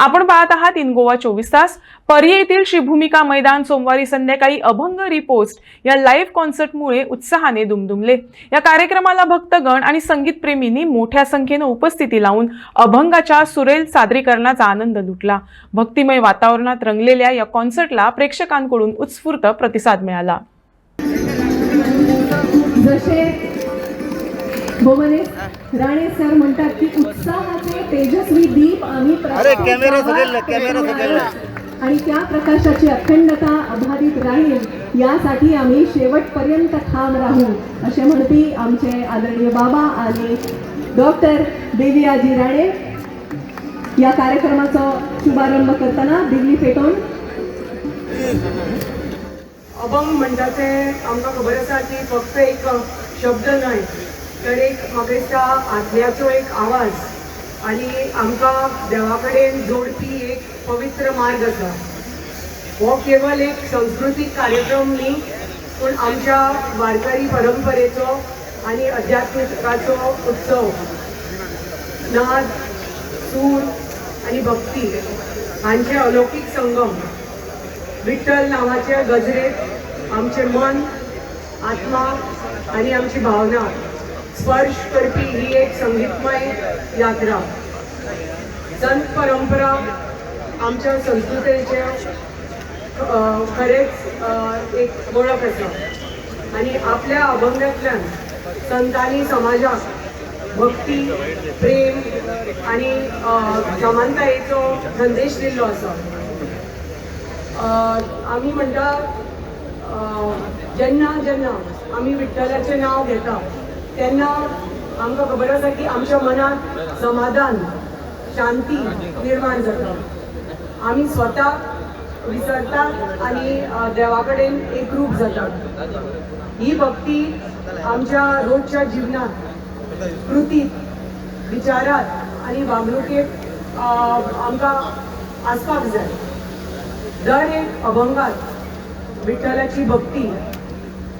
आपण पाहत आहात इन गोवा 24 तास। पर्ये येथील श्रीभूमिका मैदान सोमवारी संध्याकाळी अभंग रिपोस्ट या लाईव्ह कॉन्सर्टमुळे उत्साहाने दुमदुमले। या कार्यक्रमाला भक्तगण आणि संगीतप्रेमींनी मोठ्या संख्येने उपस्थिती लावून अभंगाच्या सुरेल सादरीकरणाचा आनंद लुटला। भक्तिमय वातावरणात रंगलेल्या या कॉन्सर्टला प्रेक्षकांकडून उत्स्फूर्त प्रतिसाद मिळाला। जसे भोमने राणे सर म्हणतात की उत्साहाचे तेजस्वी दीप आम्ही आणि त्या प्रकाशाची अखंडता अबाधित राहील यासाठी आम्ही शेवटपर्यंत ठाम राहू असे म्हणती आमचे आदरणीय बाबा आणि डॉक्टर देवियाजी राणे। या कार्यक्रमाचा शुभारंभ करताना दिल्ली पेटोन अभंग म्हणटा ते आमकां खबर आसा की फक्त एक शब्द न्हय तर एक म्हाका दिसता आत्म्याचो एक आवाज आनी आमकां देवा कडेन जोडपी एक पवित्र मार्ग आसा। हो केवल एक संस्कृतीक कार्यक्रम न्ही पूण आमच्या वारकरी परंपरेचो आनी अध्यात्मिकाचो उत्सव। नाद, सूर आनी भक्ती हांचे अलौकीक संगम। विठ्ठल नावाचे गजरेत आमचे मन, आत्मा आनी आमची भावना स्पर्श करपी ही एक संगीतमय यात्रा। संत परंपरा आमच्या संस्कृतीचे खरेच एक वळख आसा आनी आपल्या अभंगांतल्यान संतांनी समाजाक भक्ती, प्रेम आनी समानतायेचो संदेश दिल्लो आसा। आमी म्हणटा जेन्ना जेन्ना आमी विठ्ठलाचें नांव घेता तेन्ना आमकां खबर आसा की आमच्या मनात समाधान, शांती निर्माण जाता। आमी स्वताक विसरतात आनी देवा कडेन एकरूप जातात। ही भक्ती आमच्या रोजच्या जिवनात, कृतीत, विचारात आनी वागणुकेत आमकां आसपाक जाय। दर एक अभंगात विठ्ठलाची भक्ती,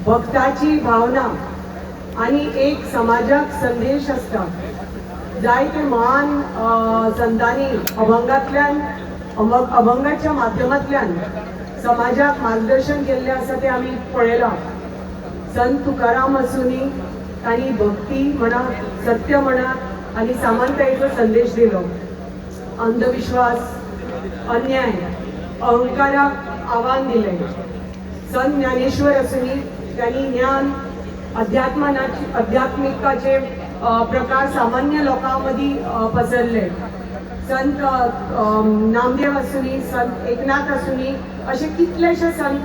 भक्ताची भावना आणि एक समाजाक संदेश असता। जायते महान संतांनी अभंगाच्या माध्यमांतल्यान समाजाक मार्गदर्शन केल्लें आसा ते आमी पळयलां। संत तुकाराम आसूनी तांणी भक्ती म्हणा, सत्य म्हणा आनी समानतायेचो संदेश दिलो। अंधविश्वास, अन्याय, अहंकाराक आव्हान दिलें। संत ज्ञानेश्वर आसूनी त्यांनी ज्ञान, अध्यात्मिकाचे प्रकार सामान्य लोकांमदी पसरले। संत नामदेव आसूनी, संत एकनाथ आसूनी असे कितलेशे संत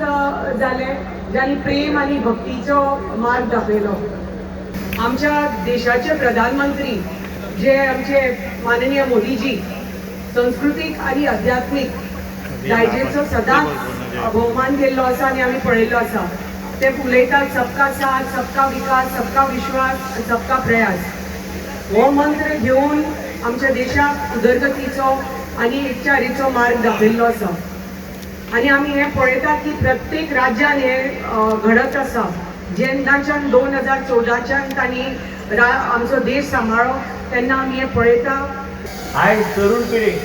जाले ज्यांनी प्रेम आणि भक्तीचो मार्ग दाखयलो। आमच्या देशाचे प्रधानमंत्री जे आमचे माननीय मोदीजी संस्कृतीक आणि आध्यात्मिक दायजेचो सदांच भोवमान केल्लो आसा आनी आमी पळयल्लो आसा। ते उलयतात सबका साथ, सबका विकास, सबका विश्वास, सबका प्रयास। हो मंत्र घेऊन आमच्या देशाक उदरगतीचो आनी एकचारीचो मार्ग दाखयल्लो आसा। आनी आमी हे पळयतात की प्रत्येक राज्यान हे घडत आसा। जेन्नाच्यान 2014च्यान तांणी आमचो देश सांबाळ्ळो तेन्ना आमी हे पळयता। आयज तरुण पिढीक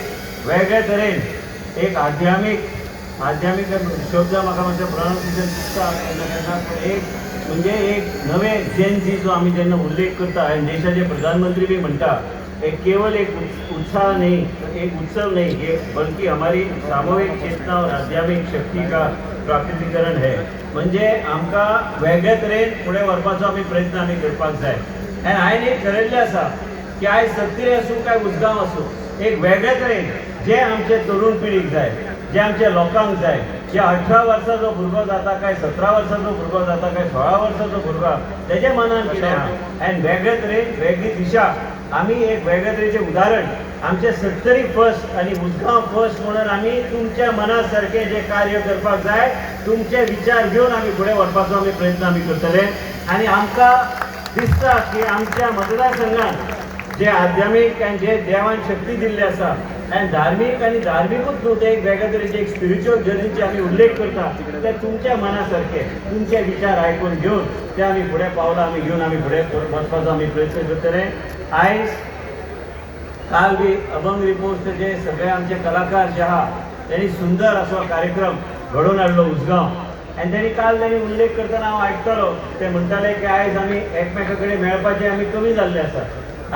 वेगळे तरेन एक आध्यात्मीक शब्द म्हाका म्हणजे प्रोनाउन्सिएशन दिसता एक म्हणजे एक नवे जेनजी जो आमी जेन्ना उल्लेख करता आनी देशाचे प्रधानमंत्री बी म्हणटा एक केवल एक उत्साह नहीं, एक उत्सव नहीं, बल्कि हमारी सामूहिक चेतना और आध्यात्मिक शक्ति का प्राकृतिकरण है। म्हणजे आमकां वेगळे तरेन फुडें व्हरपाचो आमी प्रयत्न आमी करपाक जाय। आनी हांवें एक ठरयल्लें आसा की आयज सत्तरी आसूं काय उजगांव आसूं एक वेगळे तरेन जे आमचे तरुण पिढीक जाय, जे आमच्या लोकांक जाय, जे 18 वर्साचो भुरगो जाता काय 17 वर्साचो भुरगो जाता काय 16 वर्साचो भुरगो तेजे मनान कितें आहा आनी वेगळे तरेन वेगळी दिशा आमी एक वेगळे तरेचें उदाहरण आमचे सत्तरी फर्स्ट आनी उजगांव फर्स्ट म्हणून आमी तुमच्या मना सारकें जे कार्य करपाक जाय तुमचे विचार घेवन आमी फुडें व्हरपाचो आमी प्रयत्न आमी करतले। आनी आमकां दिसता की आमच्या मतदारसंघात जे आध्यात्मिक आनी जे देवान शक्ती दिल्ली आसा आनी धार्मिकूच न्हू ते एक वेगळे तरेचे एक स्पिरिच्युअल जर्नीचे आमी उल्लेख करता ते तुमच्या मना सारके तुमचे विचार आयकून घेवन ते आमी फुडें पावलां आमी घेवन आमी फुडें वचपाचो आमी प्रयत्न करतले। आयज काल बी अभंग रिपोर्टचे सगळे आमचे कलाकार जे आहा त्यांनी सुंदर असो कार्यक्रम घडोवन हाडलो उसगांव आनी त्यांनी उल्लेख करतना हांव आयकतालो ते म्हणटाले की आयज आमी एकमेका कडेन मेळपाचे आमी कमी जाल्ले आसा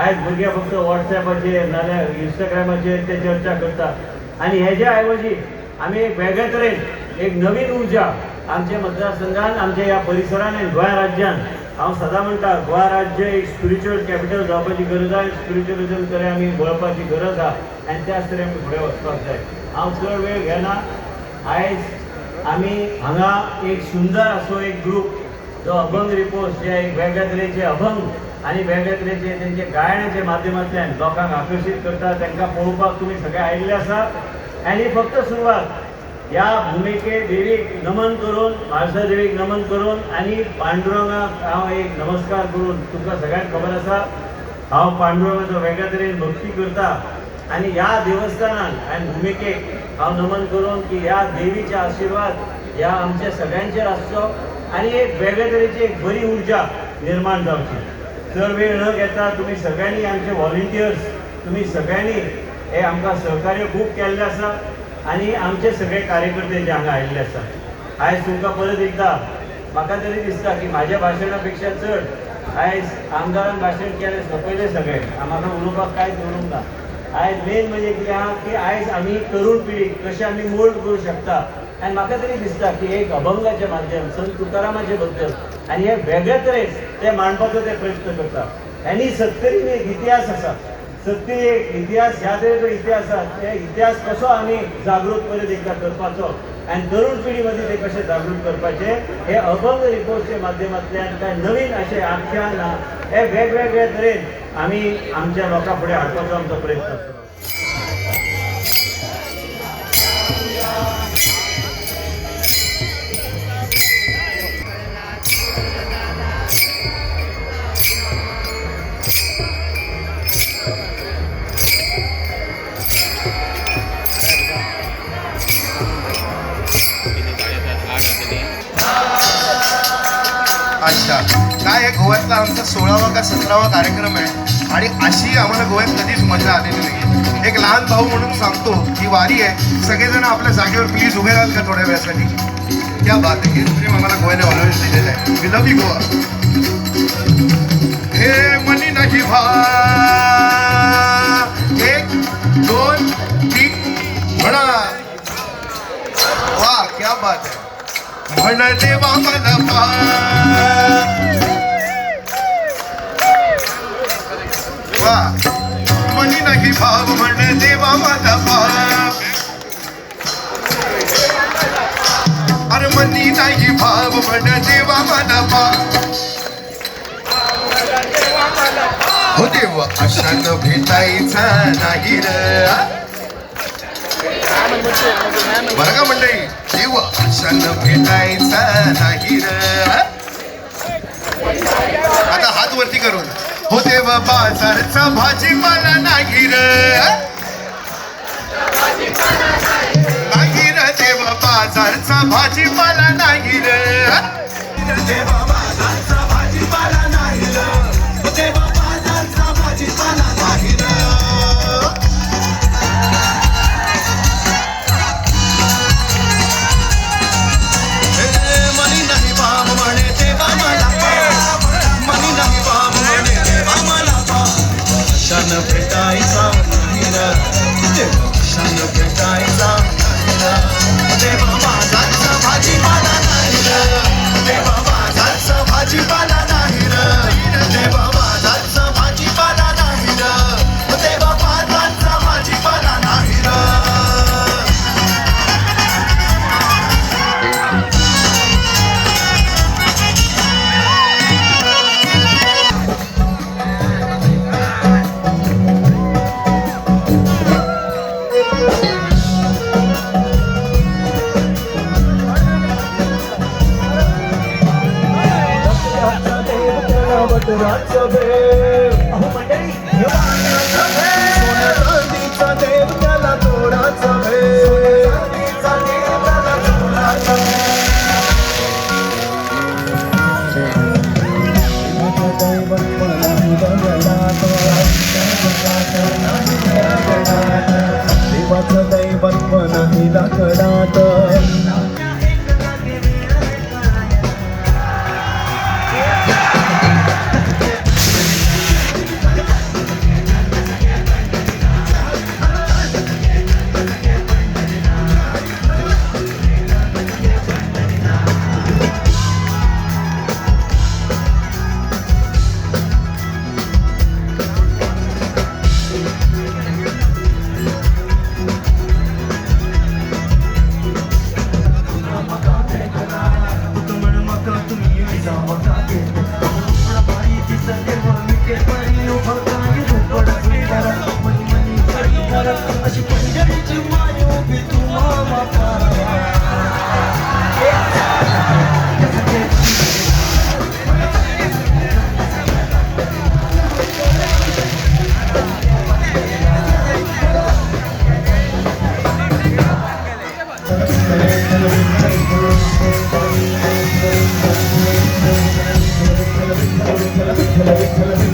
आयज भुरगे फक्त वॉट्सॅपाचेर नाल्यार इंस्टाग्रामाचेर ते चर्चा करतात आनी हेज्या ऐवजी आमी एक वेगळे तरेन एक नवीन उर्जा आमच्या मतदारसंघात आमच्या ह्या परिसरान आनी गोंय राज्यान हांव सदां म्हणटा गोंय राज्य एक स्पिरिच्युअल कॅपिटल जावपाची गरज आहा स्पिरिच्युअलिझम कडेन आमी वळपाची गरज आहा आनी त्याच तरेन आमी फुडें वचपाक जाय हांव चड वेळ घेना आयज आमी हांगा एक सुंदर असो एक ग्रूप जो अभंग रिपोर्ट जे एक वेगळ्या तरेचे अभंग आनी वेगळ्या तरेचे तेंचे गायनाच्या माध्यमांतल्यान लोकांक आकर्शीत करता तांकां पळोवपाक तुमी सगळे आयिल्ले आसात आनी फक्त सुरवात ह्या भुमिके देवीक नमन करून म्हाळसा देवीक नमन करून आनी पांडुरंगाक हांव एक नमस्कार करून तुमकां सगळ्यांक खबर आसा हांव पांडुरंगाचो वेगळ्या तरेन भक्ती करता आनी ह्या देवस्थानान आनी भुमिकेक हांव नमन करून की ह्या देवीचे आशिर्वाद ह्या आमच्या सगळ्यांचेर आसचो आनी एक वेगळे तरेची एक बरी उर्जा निर्माण जावची चड वेळ न घेता तुमी सगळ्यांनी आमचे व्हॉलिंटियर्स तुमी सगळ्यांनी हे आमकां सहकार्य खूब केल्लें आसा आनी आमचे सगळे कार्यकर्ते जे हांगा आयिल्ले आसा आयज तुमकां परत एकदा म्हाका तरी दिसता की म्हाज्या भाशणा पेक्षा चड आयज आमदारान भाशण केलें सोंपयलें सगळें म्हाका उलोवपाक कांयच उलोवंक ना आयज मेन म्हणजे कितें आहा की आयज आमी तरूण पिढीक कशें आमी मोल्ड करूं शकता आनी म्हाका तरी दिसता की एक अभंगाचें माध्यम संत तुकारामाचे बद्दल आनी हे वेगळे तरेन ते मांडपाचो ते प्रयत्न करता आनी सत्तरीन एक इतिहास आसा सत्य एक इतिहास ह्या तरेचो इतिहास आसा ते इतिहास कसो आमी जागृत परत एकदा करपाचो आनी तरूण पिढी मदीं ते कशें जागृत करपाचे हे अभंग रिपोर्टच्या माध्यमांतल्यान काय नवीन अशें आख्यान हे वेगवेगळ्या तरेन आमी आमच्या लोकां फुडें हाडपाचो आमचो प्रयत्न आसतलो अच्छा काय आहे गोव्यातला आमचा 16वा का 17वा कार्यक्रम आहे आणि अशी आम्हाला गोव्यात कधीच मजा आलेली नाही एक लहान भाऊ म्हणून सांगतो ही वारी आहे सगळेजण आपल्या जागेवर प्लीज उभे राहाल का थोड्या वेळासाठी क्या बात आहे हे प्रेम आम्हाला गोव्याने ऑलवेज दिलेलं आहे वी लव्ह यू गोवा हे मनी नाही भा 1 2 3 म्हणा वा क्या बात आहे म्हण देवा मला वा मनी नाही भाव म्हण देवा माझा भाव अरे मनी नाही भाव म्हण देवा माझा भाव हो देव अशान भेटायचा नाही रे बरं का मंडळी देव अशान भेटायचा नाही रे आता हात वरती करून हो देव बाजारचा भाजीपाला नाही रे नाही रे देव बाजारचा भाजीपाला नाही रे देव बाजारचा भाजीपाला नाही रे देव बाजारचा भाजीपाला नाही रे शान भेटायचा नाही शान भेटायचा देवा बाजारचा भाजीपाला नाही देवा बाजारचा भाजीपाला नाही देवा बाजारचा भाजीपाला नाही देवा बाजारचा भाजीपाला नाही दैवत मला बर्फ नाही लाकडात. Tell